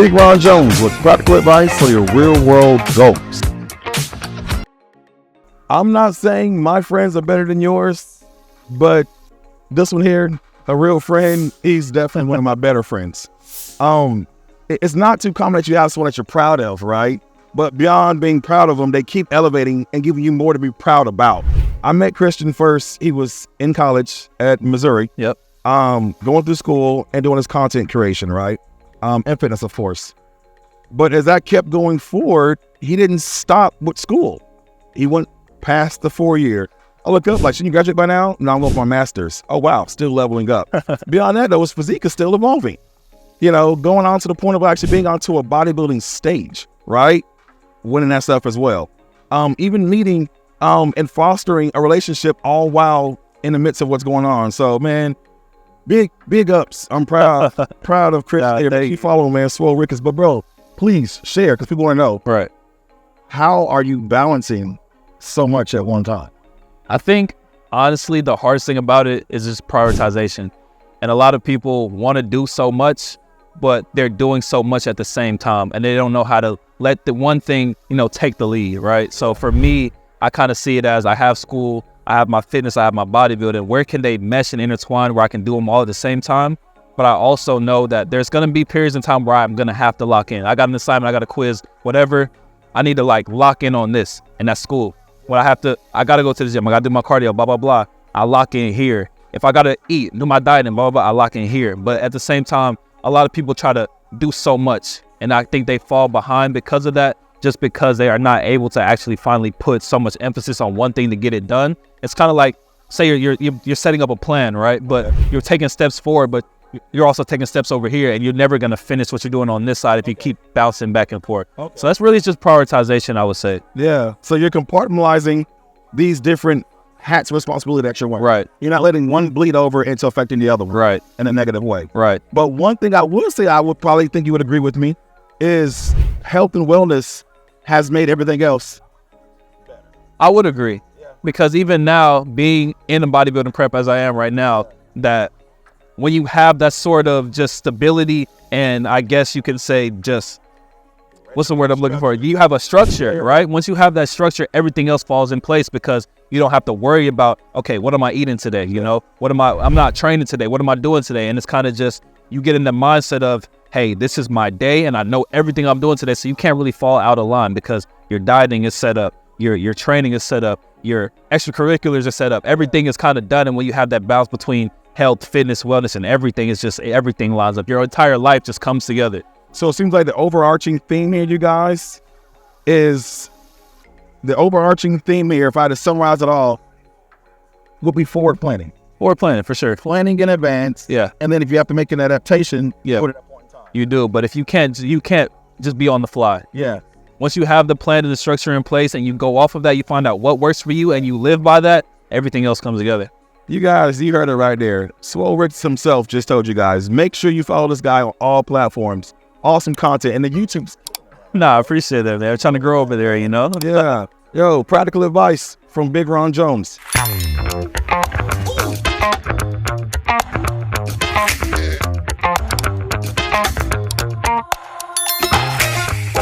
Big Ron Jones with practical advice for your real world goals. I'm not saying my friends are better than yours, but this one here, a real friend, he's definitely one of my better friends. It's not too common that you have someone that you're proud of, right? But beyond being proud of them, they keep elevating and giving you more to be proud about. I met Christian first. He was in college at Missouri. Yep. Going through school and doing his content creation, right? And fitness, of course. But as I kept going forward, he didn't stop with school. He went past the 4-year. I look up like, shouldn't you graduate by now? No, I'm going for my master's. Oh, wow, still leveling up. Beyond that, though, his physique is still evolving. You know, going on to the point of actually being onto a bodybuilding stage, right? Winning that stuff as well. Even meeting and fostering a relationship all while in the midst of what's going on. So, man, big ups. I'm proud of Chris. You follow him, man. Swole Ricketts. But, bro, please share because people want to know. Right. How are you balancing so much at one time? I think, honestly, the hardest thing about it is just prioritization. And a lot of people want to do so much, but they're doing so much at the same time, and they don't know how to let the one thing, take the lead, right? So for me, I kind of see it as I have school, I have my fitness, I have my bodybuilding. Where can they mesh and intertwine where I can do them all at the same time? But I also know that there's going to be periods in time where I'm going to have to lock in. I got an assignment, I got a quiz, whatever. I need to lock in on this, and that's school. When I got to go to the gym, I got to do my cardio, blah, blah, blah. I lock in here. If I got to eat, do my diet, and blah, blah, blah, I lock in here. But at the same time, a lot of people try to do so much, and I think they fall behind because of that, just because they are not able to actually finally put so much emphasis on one thing to get it done. It's kind of like, say you're setting up a plan, right? But you're taking steps forward, but you're also taking steps over here, and you're never going to finish what you're doing on this side if you keep bouncing back and forth. Okay. So that's really just prioritization, I would say. Yeah. So you're compartmentalizing these different hats of responsibility that you're wearing. Right. You're not letting one bleed over into affecting the other one. Right. In a negative way. Right. But one thing I would say, I would probably think you would agree with me, is health and wellness has made everything else better. I would agree. Yeah. Because even now, being in a bodybuilding prep as I am right now, that when you have that sort of just stability, and I guess you can say just, what's the word I'm looking for? You have a structure, right? Once you have that structure, everything else falls in place because you don't have to worry about, okay, what am I eating today? I'm not training today. What am I doing today? And it's kind of just, you get in the mindset of, hey, this is my day and I know everything I'm doing today. So you can't really fall out of line because your dieting is set up, your training is set up, your extracurriculars are set up. Everything is kind of done. And when you have that balance between health, fitness, wellness, and everything, is just, everything lines up. Your entire life just comes together. So it seems like the overarching theme here, you guys, if I had to summarize it all, would be forward planning. Forward planning, for sure. Planning in advance. Yeah. And then if you have to make an adaptation, yeah, put it at a point in time. You do. But if you can't just be on the fly. Yeah. Once you have the plan and the structure in place and you go off of that, you find out what works for you and you live by that, everything else comes together. You guys, you heard it right there. Swole Ricketts himself just told you guys, make sure you follow this guy on all platforms. Awesome content. And the YouTube's... Nah, I appreciate that, man. I'm trying to grow over there, Yeah. Yo, practical advice from Big Ron Jones.